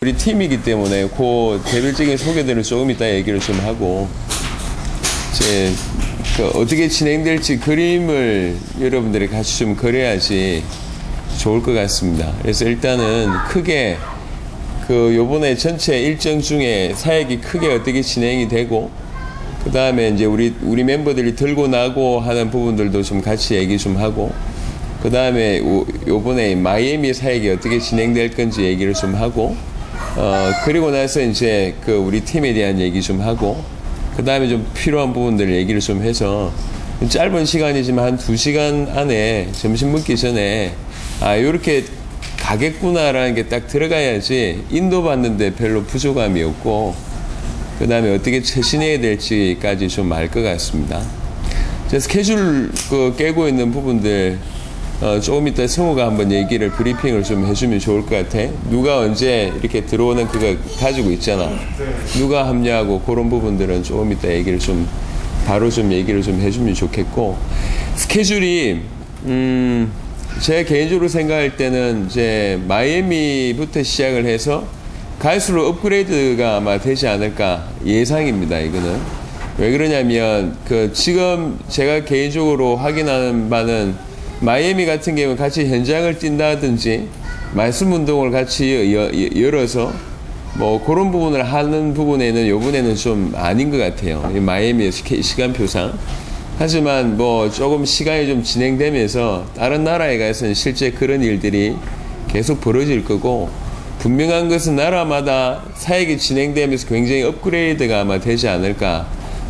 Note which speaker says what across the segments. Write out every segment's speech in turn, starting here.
Speaker 1: 우리 팀이기 때문에 그 개별적인 소개들을 조금 이따 얘기를 좀 하고 이제 어떻게 진행될지 그림을 여러분들이 같이 좀 그려야지 좋을 것 같습니다. 그래서 일단은 크게 요번에 전체 일정 중에 사역이 크게 어떻게 진행이 되고 그 다음에 이제 우리 멤버들이 들고 나고 하는 부분들도 좀 같이 얘기 좀 하고 그 다음에 요번에 마이애미 사역이 어떻게 진행될 건지 얘기를 좀 하고 그리고 나서 이제 우리 팀에 대한 얘기 좀 하고 그 다음에 좀 필요한 부분들 얘기를 좀 해서 짧은 시간이지만 한 2시간 안에 점심 먹기 전에 요렇게 가겠구나라는 게 딱 들어가야지 인도받는데 별로 부족함이 없고 그 다음에 어떻게 처신해야 될지까지 좀 알 것 같습니다. 스케줄 깨고 있는 부분들 조금 이따 성우가 한번 얘기를 브리핑을 좀 해주면 좋을 것 같아. 누가 언제 이렇게 들어오는 그거 가지고 있잖아. 누가 합류하고 그런 부분들은 조금 이따 얘기를 좀 바로 좀 얘기를 좀 해주면 좋겠고 스케줄이 제가 개인적으로 생각할 때는 이제 마이애미부터 시작을 해서 갈수록 업그레이드가 아마 되지 않을까 예상입니다. 이거는 왜 그러냐면 지금 제가 개인적으로 확인하는 바는 마이애미 같은 경우는 같이 현장을 뛴다든지 말씀 운동을 같이 열어서 뭐 그런 부분을 하는 부분에는 요번에는 좀 아닌 것 같아요. 마이애미의 시간표상. 하지만 뭐 조금 시간이 좀 진행되면서 다른 나라에 가서는 실제 그런 일들이 계속 벌어질 거고 분명한 것은 나라마다 사역이 진행되면서 굉장히 업그레이드가 아마 되지 않을까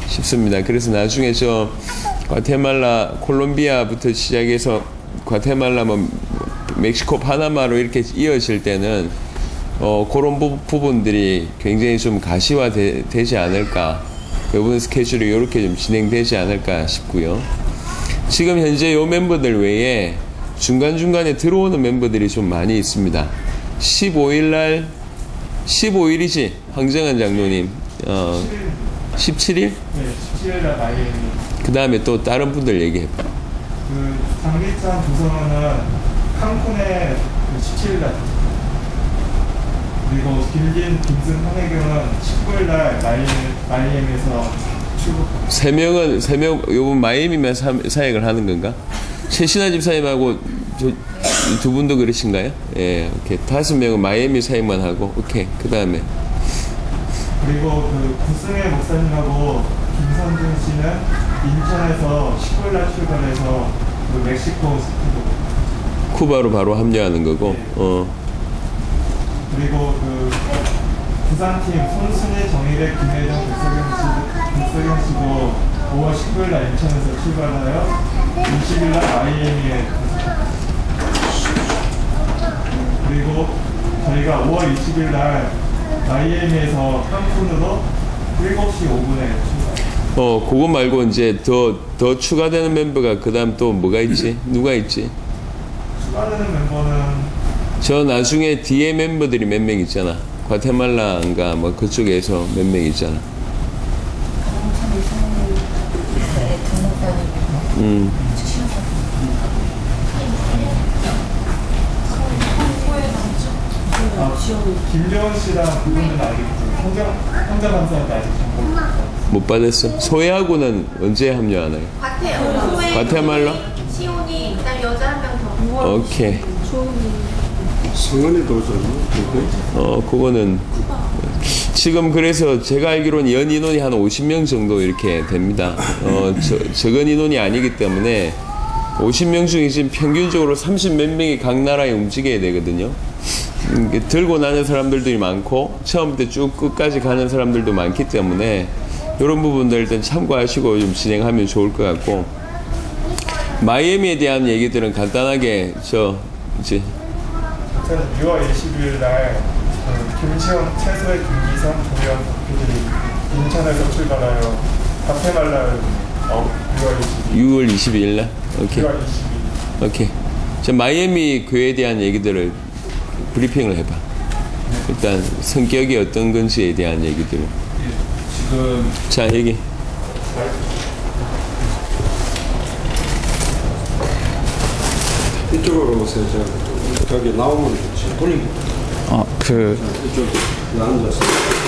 Speaker 1: 싶습니다. 그래서 나중에 과테말라, 콜롬비아부터 시작해서 과테말라, 멕시코, 파나마로 이렇게 이어질 때는 그런 부분들이 굉장히 좀 가시화되지 않을까. 이번 스케줄이 이렇게 좀 진행되지 않을까 싶고요. 지금 현재 요 멤버들 외에 중간중간에 들어오는 멤버들이 좀 많이 있습니다. 15일날, 15일이지, 황정한 장로님. 17일?
Speaker 2: 네, 17일날 마이애미.
Speaker 1: 그 다음에 또 다른 분들 얘기해봐.
Speaker 2: 장기찬 조성은 칸쿤에 17일날. 그리고 김진, 김승, 황혜경은 19일날 마이애미에서 출국합니다.
Speaker 1: 세 명, 요번 마이애미만 사역을 하는 건가? 최신하 집사님하고 두 분도 그러신가요? 예, 오케이. 5명은 마이애미 사역만 하고, 오케이. 그 다음에.
Speaker 2: 그리고 구승혜 목사님하고 김선준 씨는 인천에서 19일날 출발해서 멕시코 시티로
Speaker 1: 쿠바로 바로 합류하는 거고.
Speaker 2: 네. 그리고 부산팀 손순희, 정일의, 김혜정, 백석영 씨도 5월 19일날 인천에서 출발하여 20일날 마이애미에 그리고 저희가 5월 20일날 마이애미에서 칸쿤으로 7시 5분에 출발.
Speaker 1: 그거 말고 이제 더 추가되는 멤버가 그 다음 또 뭐가 있지? 누가 있지?
Speaker 2: 추가되는 멤버는
Speaker 1: 저 나중에 뒤에 멤버들이 몇 명 있잖아. 과테말라인가 뭐 그쪽에서 몇 명 있잖아.
Speaker 2: 김재원 씨랑 그분은 알겠고 성자 감사한테 아직 정보
Speaker 1: 못 받았어? 소혜하고는 언제 합류하나요? 과테말라?
Speaker 3: 시온이 그다음 여자 한 명 더.
Speaker 1: 오케이.
Speaker 4: 성은이도 오잖아.
Speaker 1: 그거는 지금 그래서 제가 알기로는 연 인원이 한 50명 정도 이렇게 됩니다. 적은 인원이 아니기 때문에 50명 중에 지금 평균적으로 30 몇 명이 각 나라에 움직여야 되거든요. 들고 나는 사람들도 많고 처음부터 쭉 끝까지 가는 사람들도 많기 때문에 이런 부분들 일단 참고하시고 좀 진행하면 좋을 것 같고 마이애미에 대한 얘기들은 간단하게 이제
Speaker 2: 6월 22일 날 김치원, 최소의 김기성, 조현 대표들이 인천에서 출발하여 과테말라를
Speaker 1: 6월 22일 날? 오케이.
Speaker 2: 6월 22일.
Speaker 1: 오케이. 저 마이애미 교회에 대한 얘기들을 브리핑을 해봐. 일단 성격이 어떤 건지에 대한 얘기들을.
Speaker 4: 지금
Speaker 1: 자, 얘기.
Speaker 4: 이쪽으로 오세요. 저기 나오면 좋지. 돌림.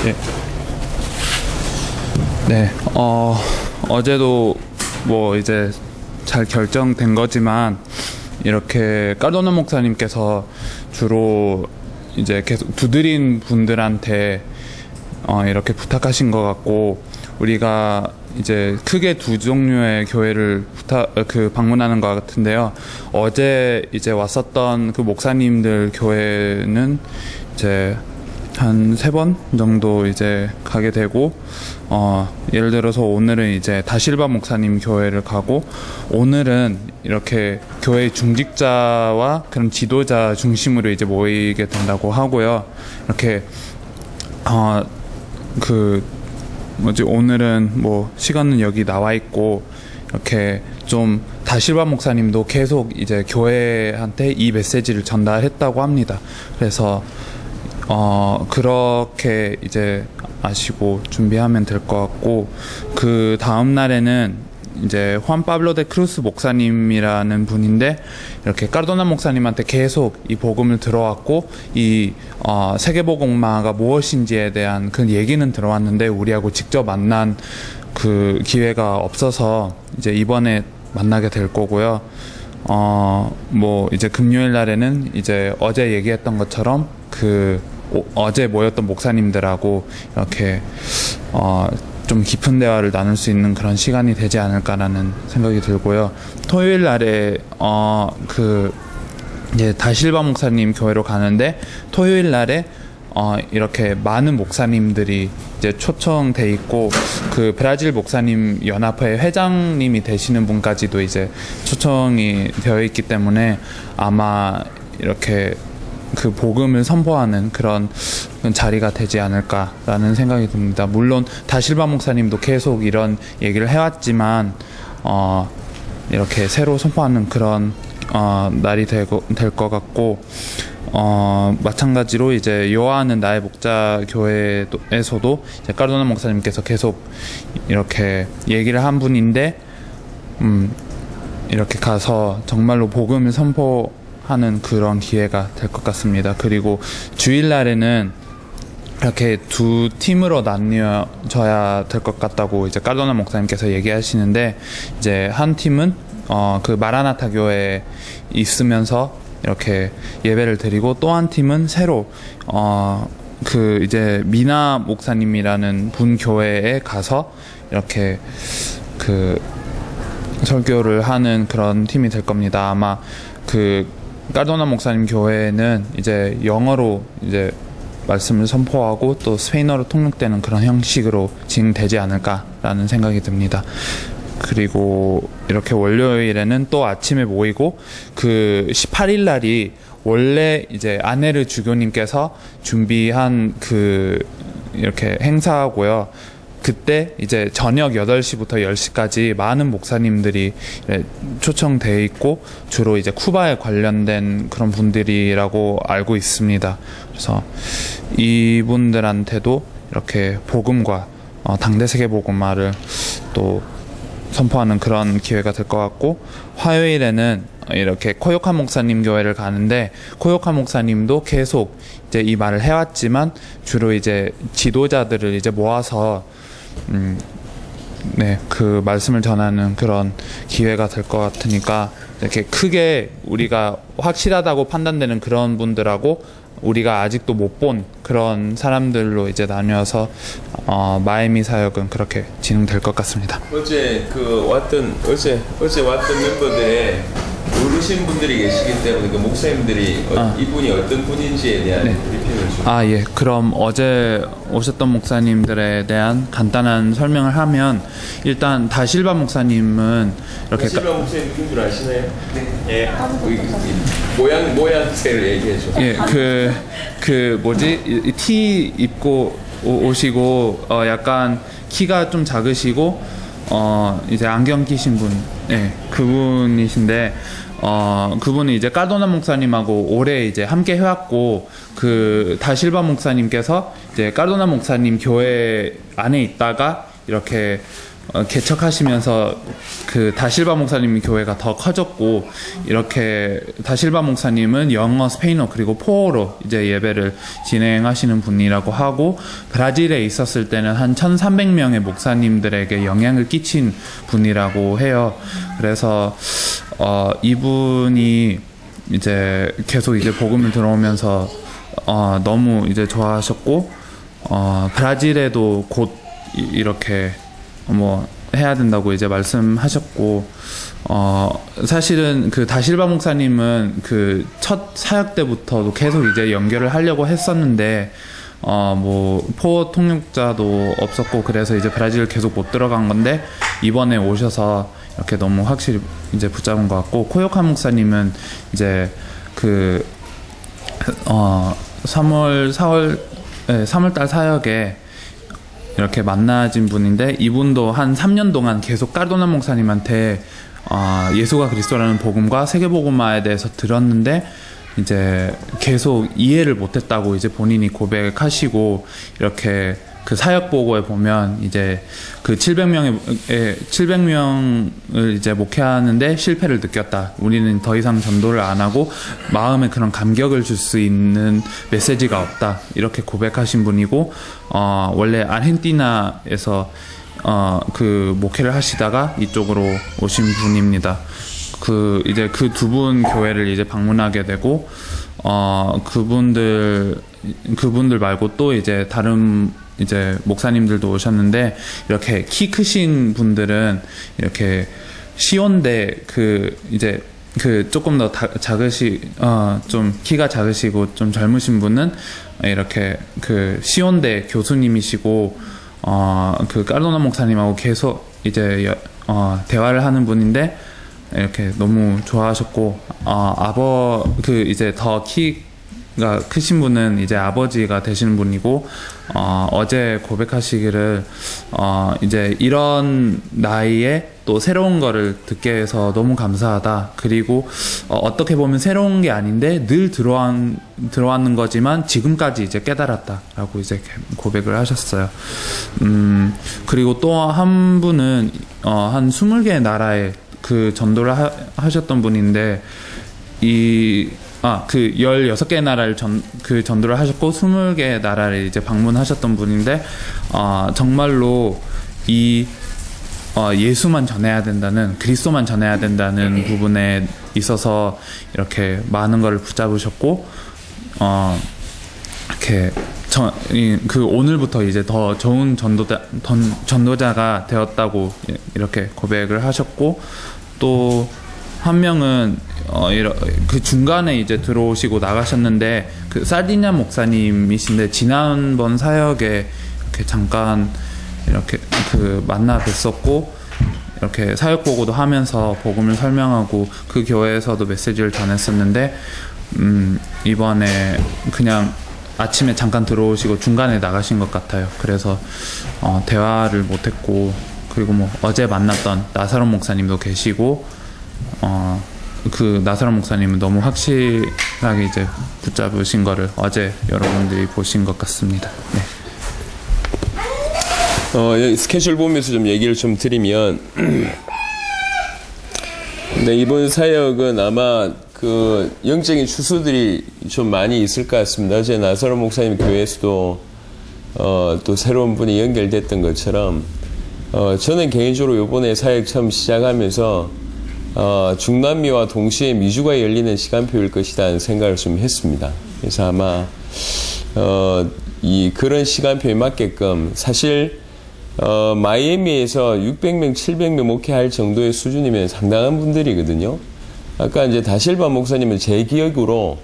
Speaker 5: 예. 네, 어제도 뭐 이제 잘 결정된 거지만 이렇게 까도나 목사님께서 주로 이제 계속 두드린 분들한테 이렇게 부탁하신 것 같고, 우리가 이제 크게 두 종류의 교회를 방문하는 것 같은데요. 어제 이제 왔었던 그 목사님들 교회는 이제 한 3번 정도 이제 가게 되고, 예를 들어서 오늘은 이제 다실바 목사님 교회를 가고, 오늘은 이렇게 교회 중직자와 그런 지도자 중심으로 이제 모이게 된다고 하고요. 이렇게 오늘은 뭐 시간은 여기 나와 있고, 이렇게 좀 다실바 목사님도 계속 이제 교회한테 이 메시지를 전달했다고 합니다. 그래서 그렇게 이제 아시고 준비하면 될 것 같고, 그 다음 날에는 이제 후안 파블로 데 크루스 목사님이라는 분인데, 이렇게 까르도나 목사님한테 계속 이 복음을 들어왔고, 이 세계복음화가 무엇인지에 대한 그 얘기는 들어왔는데 우리하고 직접 만난 그 기회가 없어서 이제 이번에 만나게 될 거고요. 뭐 이제 금요일 날에는 이제 어제 얘기했던 것처럼 어제 모였던 목사님들하고 이렇게 좀 깊은 대화를 나눌 수 있는 그런 시간이 되지 않을까라는 생각이 들고요. 토요일 날에 이제 다실바 목사님 교회로 가는데, 토요일 날에 이렇게 많은 목사님들이 이제 초청돼 있고, 그 브라질 목사님 연합회 회장님이 되시는 분까지도 이제 초청이 되어 있기 때문에 아마 이렇게 그 복음을 선포하는 그런 자리가 되지 않을까라는 생각이 듭니다. 물론 다실바 목사님도 계속 이런 얘기를 해왔지만 이렇게 새로 선포하는 그런 날이 될 것 같고, 마찬가지로 이제 여호와는 나의 목자 교회에서도 이제 까르도나 목사님께서 계속 이렇게 얘기를 한 분인데, 이렇게 가서 정말로 복음을 선포하는 그런 기회가 될 것 같습니다. 그리고 주일날에는 이렇게 두 팀으로 나뉘어져야 될 것 같다고 이제 까르도나 목사님께서 얘기하시는데, 이제 한 팀은 그 마라나타 교회에 있으면서 이렇게 예배를 드리고, 또 한 팀은 새로 그 이제 미나 목사님이라는 분 교회에 가서 이렇게 그 설교를 하는 그런 팀이 될 겁니다. 아마 그 까르도나 목사님 교회는 이제 영어로 이제 말씀을 선포하고 또 스페인어로 통역되는 그런 형식으로 진행되지 않을까라는 생각이 듭니다. 그리고 이렇게 월요일에는 또 아침에 모이고, 그 18일 날이 원래 이제 아네르 주교님께서 준비한 그 이렇게 행사고요. 그때 이제 저녁 8시부터 10시까지 많은 목사님들이 초청되어 있고, 주로 이제 쿠바에 관련된 그런 분들이라고 알고 있습니다. 그래서 이분들한테도 이렇게 복음과 당대 세계 복음화를 또 선포하는 그런 기회가 될 것 같고, 화요일에는 이렇게 코요카 목사님 교회를 가는데, 코요카 목사님도 계속 이제 이 말을 해왔지만 주로 이제 지도자들을 이제 모아서 그 말씀을 전하는 그런 기회가 될 것 같으니까, 이렇게 크게 우리가 확실하다고 판단되는 그런 분들하고 우리가 아직도 못 본 그런 사람들로 이제 나뉘어서 마이미 사역은 그렇게 진행될 것 같습니다.
Speaker 1: 어제 왔던 멤버들에 모르신 분들이 계시기 때문에 그 목사님들이 이분이 어떤 분인지에 대한 브리핑을 좀.
Speaker 5: 예. 그럼 어제 오셨던 목사님들에 대한 간단한 설명을 하면, 일단 다실바 목사님은 이렇게
Speaker 1: 다실바 목사님 누군 줄 아시나요? 네. 모양새를 얘기해 줘.
Speaker 5: 티 입고 오시고 약간 키가 좀 작으시고 이제 안경 끼신 분, 그분이신데, 그분은 이제 까도나 목사님하고 오래 이제 함께 해왔고, 그 다실바 목사님께서 이제 까도나 목사님 교회 안에 있다가 이렇게 개척하시면서 그 다실바 목사님 교회가 더 커졌고, 이렇게 다실바 목사님은 영어, 스페인어 그리고 포어로 이제 예배를 진행하시는 분이라고 하고, 브라질에 있었을 때는 한 1,300명의 목사님들에게 영향을 끼친 분이라고 해요. 그래서 이분이 이제 계속 이제 복음을 들어오면서 너무 이제 좋아하셨고, 브라질에도 곧 이렇게 뭐 해야 된다고 이제 말씀하셨고, 사실은 그 다실바 목사님은 그 첫 사역 때부터도 계속 이제 연결을 하려고 했었는데, 뭐 포어 통역자도 없었고, 그래서 이제 브라질 계속 못 들어간 건데, 이번에 오셔서 이렇게 너무 확실히 이제 붙잡은 것 같고, 코요카 목사님은 이제 그 3월달 사역에 이렇게 만나진 분인데, 이분도 한 3년 동안 계속 까르도나 목사님한테 예수가 그리스도라는 복음과 세계복음화에 대해서 들었는데 이제 계속 이해를 못했다고 이제 본인이 고백하시고, 이렇게 그 사역 보고에 보면 이제 그 700명을 이제 목회하는데 실패를 느꼈다. 우리는 더 이상 전도를 안 하고 마음에 그런 감격을 줄 수 있는 메시지가 없다. 이렇게 고백하신 분이고, 원래 아르헨티나에서 그 목회를 하시다가 이쪽으로 오신 분입니다. 그 이제 그 두 분 교회를 이제 방문하게 되고, 그분들 말고 또 이제 다른 이제 목사님들도 오셨는데, 이렇게 키 크신 분들은 이렇게 시온대 그 이제 그 조금 더 좀 키가 작으시고 좀 젊으신 분은 이렇게 그 시온대 교수님이시고, 그 까르도나 목사님하고 계속 이제 대화를 하는 분인데, 이렇게 너무 좋아하셨고, 그 이제 더 키가 크신 분은 이제 아버지가 되시는 분이고, 어제 고백하시기를 이제 이런 나이에 또 새로운 거를 듣게 해서 너무 감사하다. 그리고 어떻게 보면 새로운 게 아닌데 늘 들어왔는 거지만 지금까지 이제 깨달았다라고 이제 고백을 하셨어요. 그리고 또 한 분은 한 20개의 나라에 그 전도를 하셨던 분인데, 그 16개의 나라를 전도를 하셨고 20개의 나라를 이제 방문하셨던 분인데, 정말로 예수만 전해야 된다는, 그리스도만 전해야 된다는 부분에 있어서 이렇게 많은 거를 붙잡으셨고, 이렇게 그 오늘부터 이제 더 좋은 전도자가 되었다고 이렇게 고백을 하셨고, 또 한 명은 그 중간에 이제 들어오시고 나가셨는데, 그 살디냐 목사님이신데 지난번 사역에 이렇게 잠깐 이렇게 그 만나 뵀었고, 이렇게 사역 보고도 하면서 복음을 설명하고 그 교회에서도 메시지를 전했었는데, 이번에 그냥 아침에 잠깐 들어오시고 중간에 나가신 것 같아요. 그래서 대화를 못했고, 그리고 뭐 어제 만났던 나사로 목사님도 계시고, 그 나사로 목사님은 너무 확실하게 이제 붙잡으신 거를 어제 여러분들이 보신 것 같습니다. 네.
Speaker 1: 스케줄 보면서 좀 얘기를 좀 드리면, 네, 이번 사역은 아마 그 영적인 추수들이 좀 많이 있을 것 같습니다. 어제 나사로 목사님 교회에서도 또 새로운 분이 연결됐던 것처럼, 저는 개인적으로 이번에 사역 처음 시작하면서 중남미와 동시에 미주가 열리는 시간표일 것이라는 생각을 좀 했습니다. 그래서 아마 그런 시간표에 맞게끔, 사실 마이애미에서 600명, 700명 목회할 정도의 수준이면 상당한 분들이거든요. 아까 이제 다실바 목사님은 제 기억으로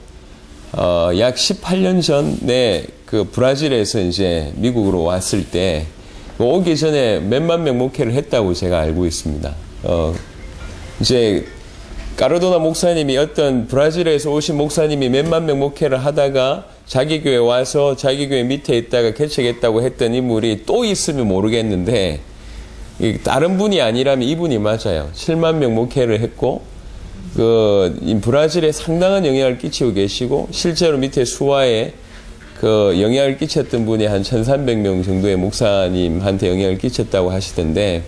Speaker 1: 약 18년 전에 그 브라질에서 이제 미국으로 왔을 때 오기 전에 몇만 명 목회를 했다고 제가 알고 있습니다. 이제 까르도나 목사님이, 어떤 브라질에서 오신 목사님이 몇만 명 목회를 하다가 자기 교회 와서 자기 교회 밑에 있다가 개척했다고 했던 인물이 또 있으면 모르겠는데, 다른 분이 아니라면 이분이 맞아요. 7만 명 목회를 했고, 이 브라질에 상당한 영향을 끼치고 계시고, 실제로 밑에 수화에 그 영향을 끼쳤던 분이 한 1,300명 정도의 목사님한테 영향을 끼쳤다고 하시던데,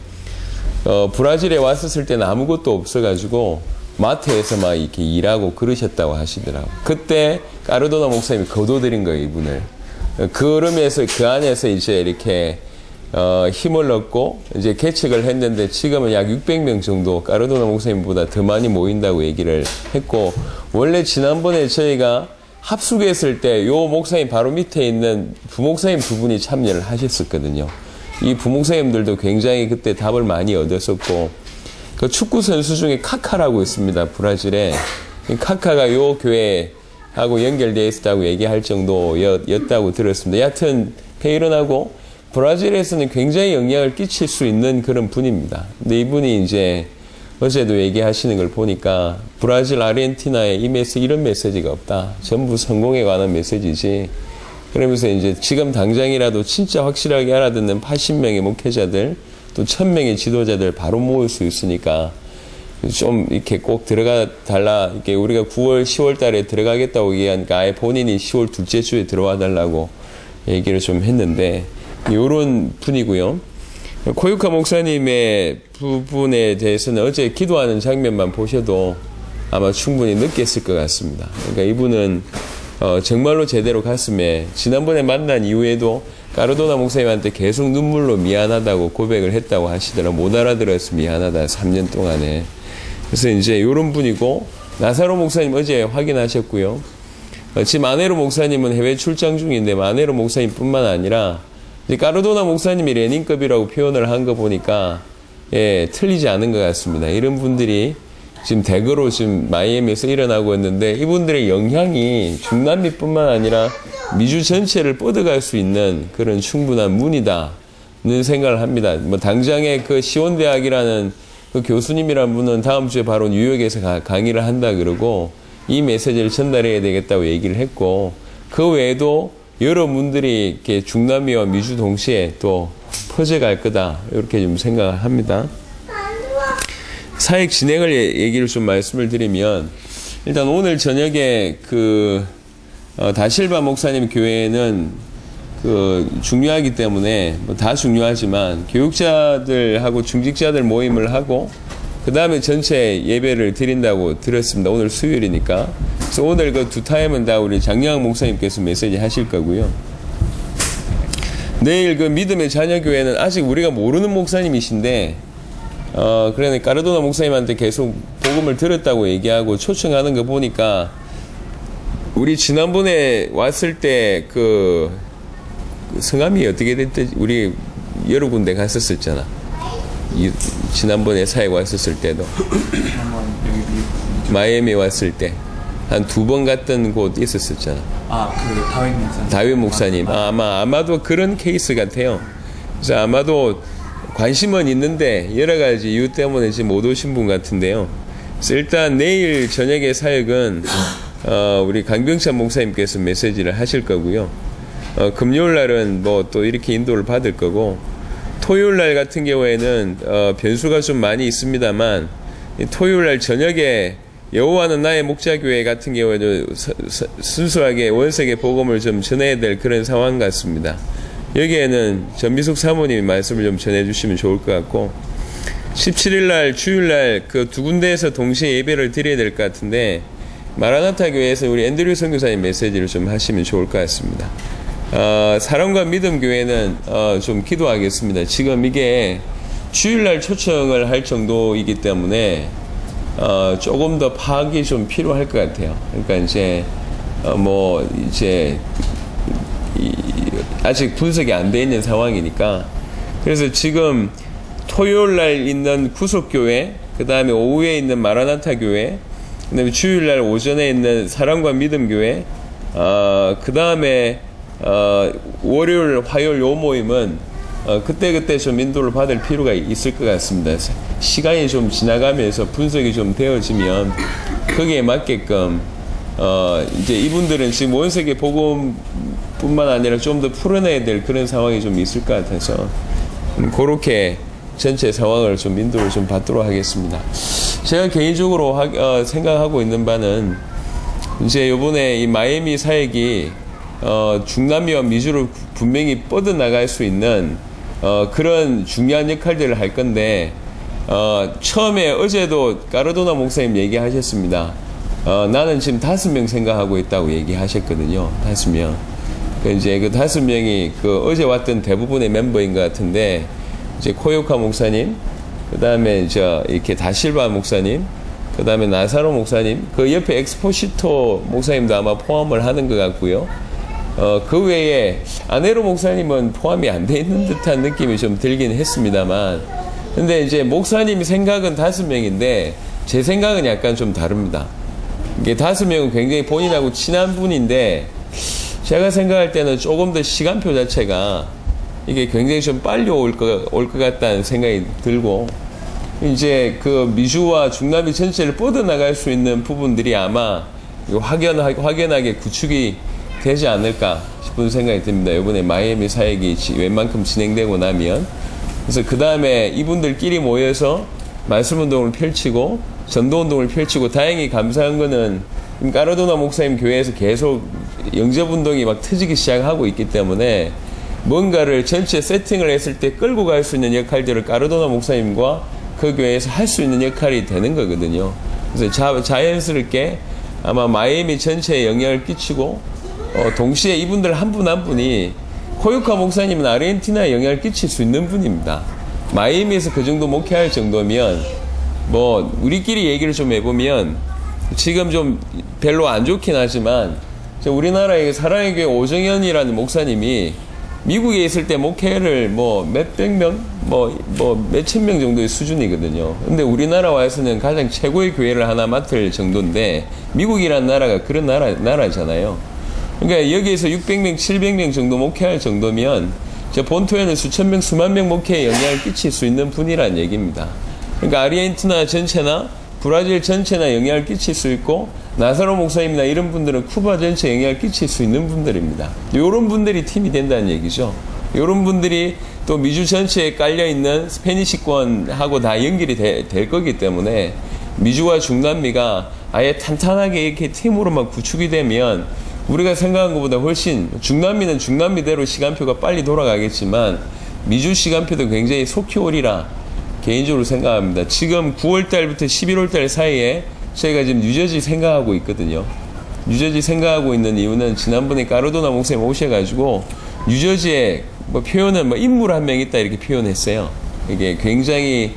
Speaker 1: 브라질에 왔었을 때는 아무것도 없어가지고 마트에서 막 이렇게 일하고 그러셨다고 하시더라고요. 그때 까르도나 목사님이 거둬들인 거예요, 이분을. 그러면서 그 안에서 이제 이렇게 힘을 얻고 이제 개척을 했는데 지금은 약 600명 정도 까르도나 목사님보다 더 많이 모인다고 얘기를 했고, 원래 지난번에 저희가 합숙했을 때 요 목사님 바로 밑에 있는 부목사님 두 분이 참여를 하셨었거든요. 이 부목사님들도 굉장히 그때 답을 많이 얻었었고, 그 축구 선수 중에 카카라고 있습니다, 브라질에. 카카가 요 교회하고 연결되어 있었다고 얘기할 정도였다고 들었습니다. 여하튼 페이런하고 브라질에서는 굉장히 영향을 끼칠 수 있는 그런 분입니다. 근데 이분이 이제 어제도 얘기하시는 걸 보니까 브라질, 아르헨티나에 이런 메시지가 없다. 전부 성공에 관한 메시지지. 그러면서 이제 지금 당장이라도 진짜 확실하게 알아듣는 80명의 목회자들, 또 1000명의 지도자들 바로 모을 수 있으니까 좀 이렇게 꼭 들어가 달라. 이렇게 우리가 9월, 10월 달에 들어가겠다고 얘기하니까 아예 본인이 10월 둘째 주에 들어와 달라고 얘기를 좀 했는데, 요런 분이고요. 코유카 목사님의 부분에 대해서는 어제 기도하는 장면만 보셔도 아마 충분히 느꼈을 것 같습니다. 그러니까 이분은 정말로 제대로 가슴에, 지난번에 만난 이후에도 까르도나 목사님한테 계속 눈물로 미안하다고 고백을 했다고 하시더라. 못 알아들어서 미안하다, 3년 동안에. 그래서 이제 이런 분이고, 나사로 목사님 어제 확인하셨고요. 지금 마네로 목사님은 해외 출장 중인데, 마네로 목사님뿐만 아니라 까르도나 목사님이 레닌급이라고 표현을 한 거 보니까 틀리지 않은 것 같습니다. 이런 분들이 지금 대거로 지금 마이애미에서 일어나고 있는데, 이분들의 영향이 중남미뿐만 아니라 미주 전체를 뻗어갈 수 있는 그런 충분한 문이다는 생각을 합니다. 뭐 당장에 그 시온대학이라는 그 교수님이란 분은 다음 주에 바로 뉴욕에서 강의를 한다 그러고 이 메시지를 전달해야 되겠다고 얘기를 했고, 그 외에도 여러분들이 이렇게 중남미와 미주 동시에 또 퍼져갈 거다, 이렇게 좀 생각을 합니다. 사역 진행을 얘기를 좀 말씀을 드리면, 일단 오늘 저녁에 다실바 목사님 교회는 중요하기 때문에 뭐 다 중요하지만 교육자들하고 중직자들 모임을 하고 그 다음에 전체 예배를 드린다고 들었습니다. 오늘 수요일이니까. 그래서 오늘 그 두 타임은 다 우리 장영학 목사님께서 메시지 하실 거고요. 내일 그 믿음의 자녀교회는 아직 우리가 모르는 목사님이신데, 그러니 까르도나 목사님한테 계속 복음을 들었다고 얘기하고 초청하는 거 보니까, 우리 지난번에 왔을 때 성함이 어떻게 됐지? 우리 여러 군데 갔었었잖아. 지난번에 사역 왔었을 때도. 마이애미 왔을 때. 한 2번 갔던 곳 있었었잖아.
Speaker 5: 다윗 목사님.
Speaker 1: 다윗 목사님. 아마도 그런 케이스 같아요. 그래서 아마도 관심은 있는데 여러 가지 이유 때문에 지금 못 오신 분 같은데요. 그래서 일단 내일 저녁의 사역은 우리 강병찬 목사님께서 메시지를 하실 거고요. 금요일 날은 뭐 또 이렇게 인도를 받을 거고, 토요일 날 같은 경우에는 변수가 좀 많이 있습니다만, 토요일 날 저녁에 여호와는 나의 목자교회 같은 경우에도 순수하게 원색의 복음을 좀 전해야 될 그런 상황 같습니다. 여기에는 전미숙 사모님이 말씀을 좀 전해주시면 좋을 것 같고, 17일 날 주일 날 그 두 군데에서 동시에 예배를 드려야 될 것 같은데, 마라나타 교회에서 우리 앤드류 선교사님 메시지를 좀 하시면 좋을 것 같습니다. 사랑과 믿음 교회는 좀 기도하겠습니다. 지금 이게 주일날 초청을 할 정도이기 때문에 조금 더 파악이 좀 필요할 것 같아요. 그러니까 이제 아직 분석이 안 돼 있는 상황이니까, 그래서 지금 토요일날 있는 구속교회, 그 다음에 오후에 있는 마라나타 교회, 그 다음에 주일날 오전에 있는 사랑과 믿음 교회, 그 다음에 월요일, 화요일 요 모임은 그때그때 좀 인도를 받을 필요가 있을 것 같습니다. 시간이 좀 지나가면서 분석이 좀 되어지면 거기에 맞게끔 이제 이분들은 지금 원색의 복음뿐만 아니라 좀 더 풀어내야 될 그런 상황이 좀 있을 것 같아서 그렇게 전체 상황을 좀 인도를 좀 받도록 하겠습니다. 제가 개인적으로 생각하고 있는 바는, 이제 요번에 이 마이애미 사역이 중남미와 미주로 분명히 뻗어나갈 수 있는 그런 중요한 역할들을 할 건데, 처음에 어제도 까르도나 목사님 얘기하셨습니다. 나는 지금 5명 생각하고 있다고 얘기하셨거든요. 5명. 이제 그 5명이 그 어제 왔던 대부분의 멤버인 것 같은데, 이제 코요카 목사님, 그 다음에 이렇게 다실바 목사님, 그 다음에 나사로 목사님, 그 옆에 엑스포시토 목사님도 아마 포함을 하는 것 같고요. 그 외에 아네로 목사님은 포함이 안 돼 있는 듯한 느낌이 좀 들긴 했습니다만, 근데 이제 목사님 생각은 5명인데 제 생각은 약간 좀 다릅니다. 이게 5명은 굉장히 본인하고 친한 분인데, 제가 생각할 때는 조금 더 시간표 자체가 이게 굉장히 좀 빨리 올 것 같다는 생각이 들고, 이제 그 미주와 중남미 전체를 뻗어나갈 수 있는 부분들이 아마 확연하게 구축이 되지 않을까 싶은 생각이 듭니다. 이번에 마이애미 사역이 웬만큼 진행되고 나면. 그래서 그 다음에 이분들끼리 모여서 말씀운동을 펼치고 전도운동을 펼치고, 다행히 감사한 거는 까르도나 목사님 교회에서 계속 영접운동이 막 터지기 시작하고 있기 때문에 뭔가를 전체 세팅을 했을 때 끌고 갈 수 있는 역할들을 까르도나 목사님과 그 교회에서 할 수 있는 역할이 되는 거거든요. 그래서 자연스럽게 아마 마이애미 전체에 영향을 끼치고, 동시에 이분들 한 분 한 분이, 코요카 목사님은 아르헨티나에 영향을 끼칠 수 있는 분입니다. 마이애미에서 그 정도 목회할 정도면, 뭐 우리끼리 얘기를 좀 해보면 지금 좀 별로 안 좋긴 하지만, 우리나라의 사랑의 교회 오정현이라는 목사님이 미국에 있을 때 목회를 뭐 몇백 명, 몇천 명 정도의 수준이거든요. 근데 우리나라 와서는 가장 최고의 교회를 하나 맡을 정도인데, 미국이라는 나라가 그런 나라잖아요. 그러니까 여기에서 600명, 700명 정도 목회할 정도면 본토에는 수천 명, 수만 명 목회에 영향을 끼칠 수 있는 분이란 얘기입니다. 그러니까 아르헨티나 전체나 브라질 전체나 영향을 끼칠 수 있고, 나사로 목사님이나 이런 분들은 쿠바 전체에 영향을 끼칠 수 있는 분들입니다. 이런 분들이 팀이 된다는 얘기죠. 이런 분들이 또 미주 전체에 깔려있는 스페니시권하고 다 연결이 될 거기 때문에, 미주와 중남미가 아예 탄탄하게 이렇게 팀으로만 구축이 되면 우리가 생각한 것보다 훨씬, 중남미는 중남미대로 시간표가 빨리 돌아가겠지만 미주 시간표도 굉장히 속히 오리라 개인적으로 생각합니다. 지금 9월달부터 11월달 사이에 저희가 지금 뉴저지 생각하고 있거든요. 뉴저지 생각하고 있는 이유는, 지난번에 까르도나 목사님 오셔가지고 뉴저지에 뭐 표현은 뭐 인물 한 명 있다 이렇게 표현했어요. 이게 굉장히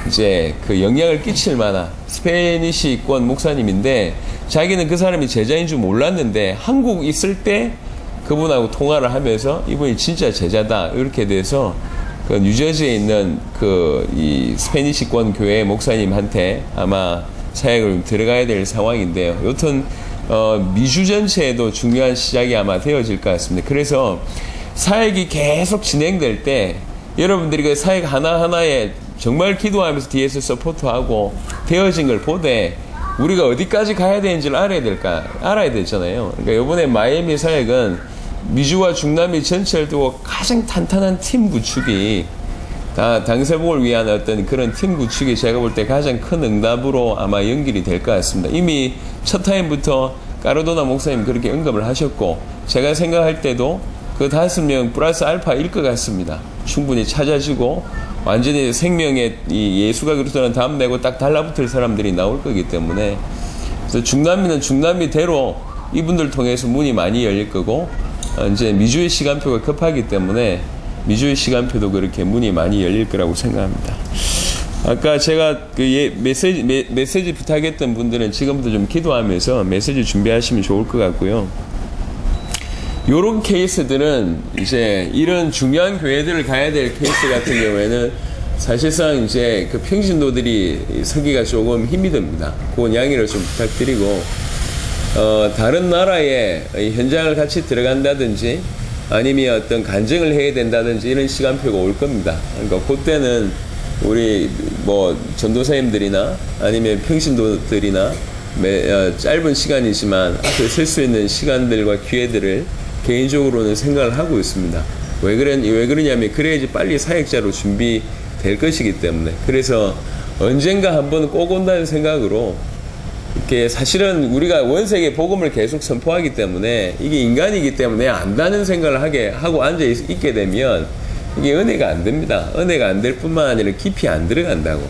Speaker 1: 이제 영향을 끼칠 만한 스페니시권 목사님인데, 자기는 그 사람이 제자인 줄 몰랐는데 한국 있을 때 그분하고 통화를 하면서 이분이 진짜 제자다 이렇게 돼서 그 뉴저지에 있는 이 스페니시권 교회 목사님한테 아마 사역을 들어가야 될 상황인데요. 여튼 미주 전체에도 중요한 시작이 아마 되어질 것 같습니다. 그래서 사역이 계속 진행될 때 여러분들이 그 사역 하나하나에 정말 기도하면서 뒤에서 서포트하고 되어진 걸 보되, 우리가 어디까지 가야 되는지를 알아야 되잖아요. 그러니까 이번에 마이애미 사역은 미주와 중남미 전체를 두고 가장 탄탄한 팀 구축이, 다 당세복을 위한 어떤 그런 팀 구축이 제가 볼 때 가장 큰 응답으로 아마 연결이 될 것 같습니다. 이미 첫 타임부터 까르도나 목사님 그렇게 언급을 하셨고, 제가 생각할 때도 그 5명 플러스 알파일 것 같습니다. 충분히 찾아지고 완전히 생명의 이 예수가 그리스도는 다음 내고 딱 달라붙을 사람들이 나올 거기 때문에, 그래서 중남미는 중남미대로 이분들 통해서 문이 많이 열릴 거고, 이제 미주의 시간표가 급하기 때문에 미주의 시간표도 그렇게 문이 많이 열릴 거라고 생각합니다. 아까 제가 메시지 부탁했던 분들은 지금부터 좀 기도하면서 메시지 준비하시면 좋을 것 같고요. 요런 케이스들은 이제 이런 중요한 교회들을 가야 될 케이스 같은 경우에는 사실상 이제 그 평신도들이 서기가 조금 힘이 듭니다. 그건 양해를 좀 부탁드리고, 다른 나라의 현장을 같이 들어간다든지 아니면 어떤 간증을 해야 된다든지 이런 시간표가 올 겁니다. 그러니까 그때는 우리 뭐 전도사님들이나 아니면 평신도들이나 짧은 시간이지만 앞에 설 수 있는 시간들과 기회들을 개인적으로는 생각을 하고 있습니다. 왜 그러냐면 그래야지 빨리 사역자로 준비될 것이기 때문에. 그래서 언젠가 한번 꼭 온다는 생각으로, 이렇게 사실은 우리가 원세계 복음을 계속 선포하기 때문에 이게 인간이기 때문에 안다는 생각을 하고 앉아 있게 되면 이게 은혜가 안 됩니다. 은혜가 안 될 뿐만 아니라 깊이 안 들어간다고.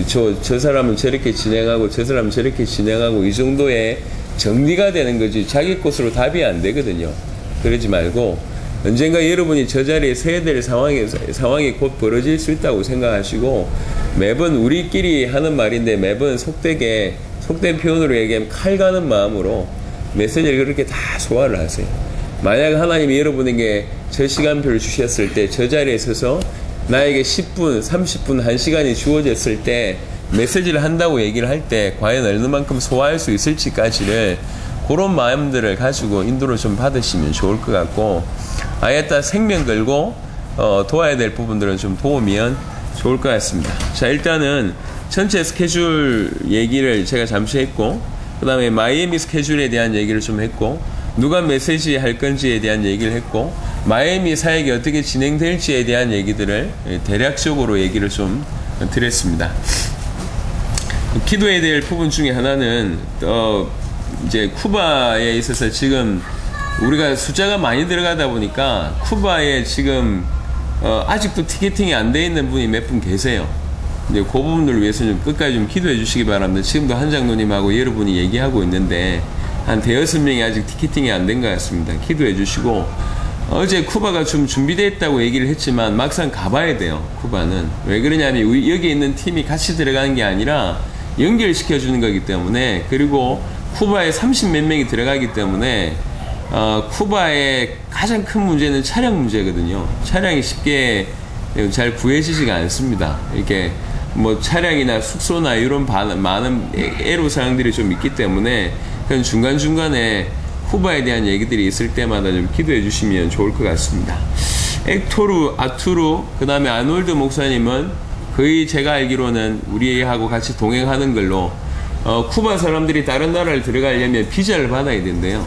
Speaker 1: 저 사람은 저렇게 진행하고 저 사람은 저렇게 진행하고 이 정도의 정리가 되는 거지 자기 것으로 답이 안 되거든요. 그러지 말고 언젠가 여러분이 저 자리에 서야 될 상황이 곧 벌어질 수 있다고 생각하시고 매번 우리끼리 하는 말인데 매번 속된 표현으로 얘기하면 칼 가는 마음으로 메시지를 그렇게 다 소화를 하세요. 만약 하나님이 여러분에게 저 시간표를 주셨을 때 저 자리에 서서 나에게 10분, 30분, 1시간이 주어졌을 때 메시지를 한다고 얘기를 할 때 과연 얼마만큼 소화할 수 있을지까지를 그런 마음들을 가지고 인도를 좀 받으시면 좋을 것 같고 아예 딱 생명 걸고 도와야 될 부분들은 좀 도우면 좋을 것 같습니다. 자, 일단은 전체 스케줄 얘기를 제가 잠시 했고 그 다음에 마이애미 스케줄에 대한 얘기를 좀 했고 누가 메시지 할 건지에 대한 얘기를 했고 마이애미 사역이 어떻게 진행될지에 대한 얘기들을 대략적으로 얘기를 좀 드렸습니다. 기도해야 될 부분 중에 하나는 이제 쿠바에 있어서 지금 우리가 숫자가 많이 들어가다 보니까 쿠바에 지금 아직도 티켓팅이 안 돼 있는 분이 몇 분 계세요. 근데 그 부분을 위해서 좀 끝까지 좀 기도해 주시기 바랍니다. 지금도 한 장로님하고 여러분이 얘기하고 있는데 한 5-6명이 아직 티켓팅이 안 된 것 같습니다. 기도해 주시고 어제 쿠바가 좀 준비됐다고 얘기를 했지만 막상 가봐야 돼요. 쿠바는 왜 그러냐면 여기 있는 팀이 같이 들어가는 게 아니라 연결시켜 주는 거기 때문에 그리고 쿠바에 30몇 명이 들어가기 때문에 쿠바의 가장 큰 문제는 차량 문제거든요. 차량이 쉽게 잘 구해지지가 않습니다. 이렇게 뭐 차량이나 숙소나 이런 많은 애로사항들이 좀 있기 때문에 그런 중간중간에 쿠바에 대한 얘기들이 있을 때마다 좀 기도해 주시면 좋을 것 같습니다. 액토르, 아투르, 그 다음에 아놀드 목사님은 거의 제가 알기로는 우리하고 같이 동행하는 걸로 쿠바 사람들이 다른 나라를 들어가려면 비자를 받아야 된대요.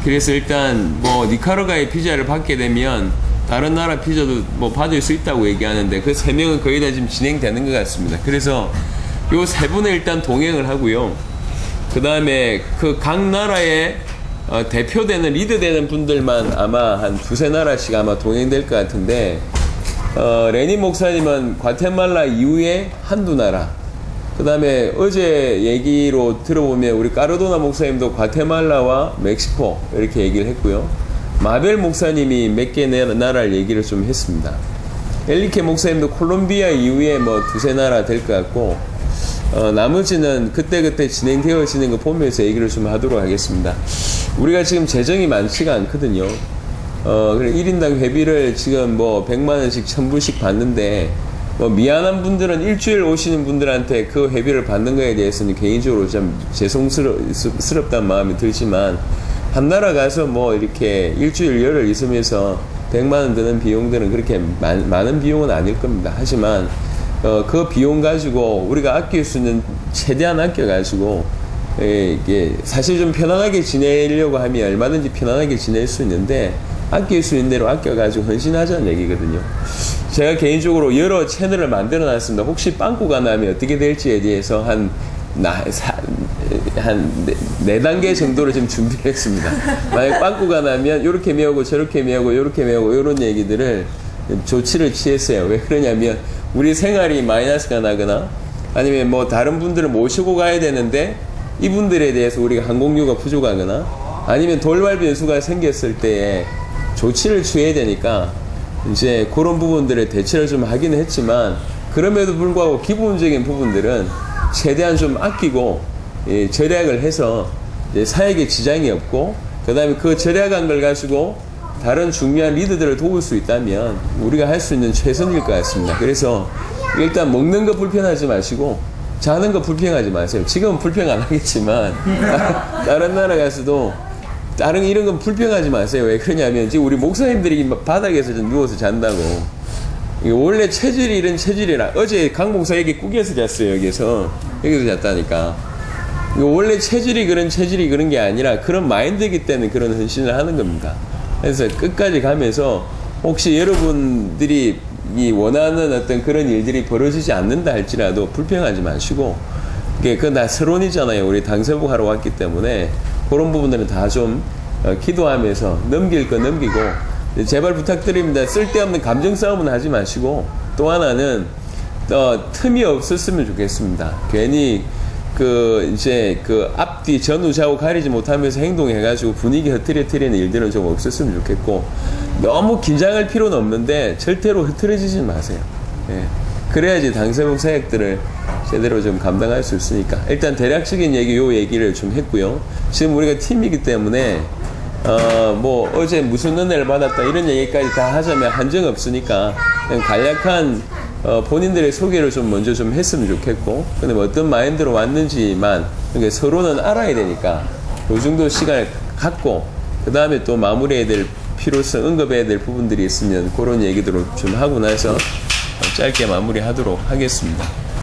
Speaker 1: 그래서 일단 뭐 니카라과의 비자를 받게 되면 다른 나라 비자도 뭐 받을 수 있다고 얘기하는데 그 3명은 거의 다 지금 진행되는 것 같습니다. 그래서 요 3분을 일단 동행을 하고요. 그 다음에 그 각 나라의 대표되는 리드되는 분들만 아마 한 2-3나라씩 아마 동행될 것 같은데 레니 목사님은 과테말라 이후에 한두 나라 그 다음에 어제 얘기로 들어보면 우리 까르도나 목사님도 과테말라와 멕시코 이렇게 얘기를 했고요. 마벨 목사님이 몇 개 나라를 얘기를 좀 했습니다. 엘리케 목사님도 콜롬비아 이후에 뭐 2-3나라 될 것 같고 나머지는 그때그때 진행되어지는 거 보면서 얘기를 좀 하도록 하겠습니다. 우리가 지금 재정이 많지가 않거든요. 그래 1인당 회비를 지금 뭐 100만원씩 1000불씩 받는데 뭐 미안한 분들은 일주일 오시는 분들한테 그 회비를 받는 거에 대해서는 개인적으로 좀 죄송스럽다는 마음이 들지만 한 나라 가서 뭐 이렇게 일주일 열흘 있으면서 100만원 드는 비용들은 그렇게 많은 비용은 아닐 겁니다. 하지만 그 비용 가지고 우리가 아낄 수 있는 최대한 아껴가지고 이게 사실 좀 편안하게 지내려고 하면 얼마든지 편안하게 지낼 수 있는데 아낄 수 있는 대로 아껴가지고 헌신하자는 얘기거든요. 제가 개인적으로 여러 채널을 만들어 놨습니다. 혹시 빵꾸가 나면 어떻게 될지에 대해서 한 4단계 정도를 지금 준비를 했습니다. 만약 빵꾸가 나면 이렇게 메우고 저렇게 메우고 이렇게 메우고 이런 얘기들을 조치를 취했어요. 왜 그러냐면 우리 생활이 마이너스가 나거나 아니면 뭐 다른 분들을 모시고 가야 되는데 이분들에 대해서 우리가 항공료가 부족하거나 아니면 돌발 변수가 생겼을 때에 조치를 취해야 되니까 이제 그런 부분들에 대처를 좀 하기는 했지만 그럼에도 불구하고 기본적인 부분들은 최대한 좀 아끼고 절약을 해서 사역에 지장이 없고 그 다음에 그 절약한 걸 가지고 다른 중요한 리더들을 도울 수 있다면 우리가 할 수 있는 최선일 것 같습니다. 그래서 일단 먹는 거 불편하지 마시고 자는 거 불평하지 마세요. 지금은 불평 안 하겠지만 다른 나라 가서도 다른 이런 건 불평하지 마세요. 왜 그러냐면 지금 우리 목사님들이 바닥에서 좀 누워서 잔다고. 원래 체질이 이런 체질이라 어제 강 목사 여기 꾸겨서 잤어요. 여기서 잤다니까. 원래 체질이 그런 게 아니라 그런 마인드이기 때문에 그런 헌신을 하는 겁니다. 그래서 끝까지 가면서 혹시 여러분들이 이 원하는 어떤 그런 일들이 벌어지지 않는다 할지라도 불평하지 마시고 그건 다 서론이잖아요. 우리 당세복하러 왔기 때문에 그런 부분들은 다 좀 기도하면서 넘길 거 넘기고 제발 부탁드립니다. 쓸데없는 감정 싸움은 하지 마시고, 또 하나는 틈이 없었으면 좋겠습니다. 괜히 이제 앞뒤 전후좌우 가리지 못하면서 행동해가지고 분위기 흐트러뜨리는 일들은 좀 없었으면 좋겠고, 너무 긴장할 필요는 없는데 절대로 흐트러지지 마세요. 예. 그래야지 당사국 사역들을 제대로 좀 감당할 수 있으니까. 일단 대략적인 요 얘기를 좀 했고요. 지금 우리가 팀이기 때문에 뭐 어제 무슨 은혜를 받았다 이런 얘기까지 다 하자면 한정 없으니까 그냥 간략한 본인들의 소개를 좀 먼저 좀 했으면 좋겠고, 근데 뭐 어떤 마인드로 왔는지만 그러니까 서로는 알아야 되니까 그 정도 시간을 갖고 그 다음에 또 마무리해야 될 필요성, 언급해야 될 부분들이 있으면 그런 얘기들을 좀 하고 나서 짧게 마무리하도록 하겠습니다.